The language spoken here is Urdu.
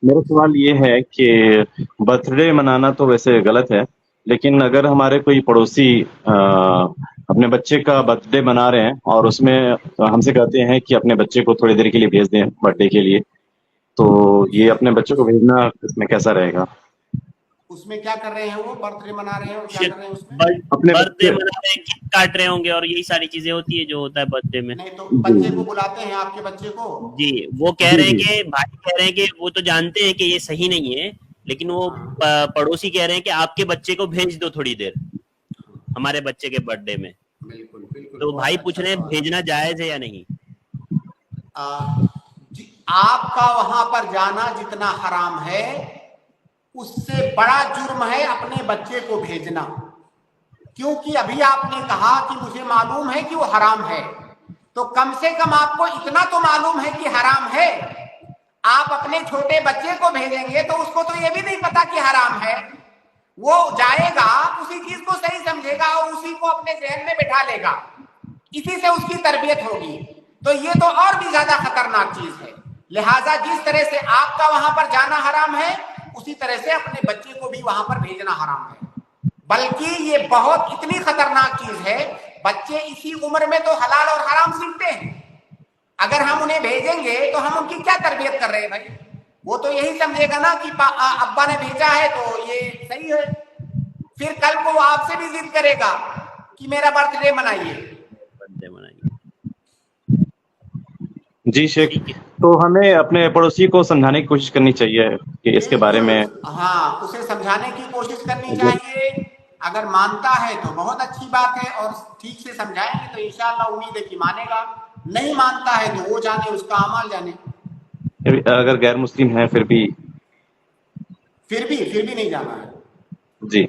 میرا سوال یہ ہے کہ برتھ ڈے منانا تو ویسے غلط ہے، لیکن اگر ہمارے کوئی پڑوسی اپنے بچے کا برتھ ڈے منا رہے ہیں اور اس میں ہم سے کہتے ہیں کہ اپنے بچے کو تھوڑی دیر کے لیے بھیج دیں برتھ ڈے کے لیے، تو یہ جی، اپنے بچوں کو بھیجنا اس میں کیسا رہے گا؟ اس میں کیا کر رہے ہیں؟ وہ برتھ ڈے منا رہے ہیں اور کیا کر رہے ہیں اس میں؟ اپنے برتھ ڈے بچے، منا رہے ہیں، کیک کاٹ رہے ہوں گے اور یہی ساری چیزیں ہوتی ہے جو ہوتا ہے برتھ ڈے میں. نہیں تو جی بچے کو بلاتے ہیں، آپ کے بچے کو؟ جی وہ کہہ جی رہے ہیں جی کہ بھائی کہہ رہے ہیں کہ وہ تو جانتے ہیں کہ یہ صحیح نہیں ہے، لیکن وہ ہاں، پڑوسی کہہ رہے ہیں کہ آپ کے بچے کو بھیج دو تھوڑی دیر ہمارے بچے کے برتھ ڈے میں. بالکل بالکل، تو بہت بھائی پوچھ اچھا رہے ہیں سوال ہے. بھیجنا جائز ہے یا نہیں. جی، آپ کا وہاں پر جانا جتنا حرام ہے، اس سے بڑا جرم ہے اپنے بچے کو بھیجنا. کیونکہ ابھی آپ نے کہا کہ مجھے معلوم ہے کہ وہ حرام ہے، تو کم سے کم آپ کو اتنا تو معلوم ہے کہ حرام ہے. آپ اپنے چھوٹے بچے کو بھیجیں گے تو اس کو تو یہ بھی نہیں پتا کہ حرام ہے. وہ جائے گا، اسی چیز کو صحیح سمجھے گا اور اسی کو اپنے ذہن میں بٹھا لے گا، اسی سے اس کی تربیت ہوگی. تو یہ تو اور بھی زیادہ خطرناک چیز ہے. لہٰذا جس طرح سے آپ کا وہاں پر جانا حرام ہے، اسی طرح سے اپنے بچے کو بھی وہاں پر بھیجنا حرام ہے. بلکہ یہ بہت اتنی خطرناک چیز ہے، بچے اسی عمر میں تو حلال اور حرام سیکھتے ہیں. اگر ہم انہیں بھیجیں گے تو ہم ان کی کیا تربیت کر رہے ہیں بھائی؟ وہ تو یہی سمجھے گا نا کہ ابا نے بھیجا ہے تو یہ صحیح ہے. پھر کل کو وہ آپ سے بھی ضد کرے گا کہ میرا برتھ ڈے منائیے. برتھ ڈے منائیں. جی شیخ، ٹھیک ہے. تو ہمیں اپنے پڑوسی کو سمجھانے کی کوشش کرنی چاہیے کہ اس کے بارے بالکل، میں. ہاں، اسے سمجھانے کی کوشش کرنی اگر چاہیے. اگر مانتا ہے تو بہت اچھی بات ہے، اور ٹھیک سے سمجھائیں گے تو انشاءاللہ امید ہے کہ مانے گا. نہیں مانتا ہے تو وہ جانے، اس کا اعمال جانے. اگر غیر مسلم ہیں پھر بھی. پھر بھی نہیں جانا ہے. جی.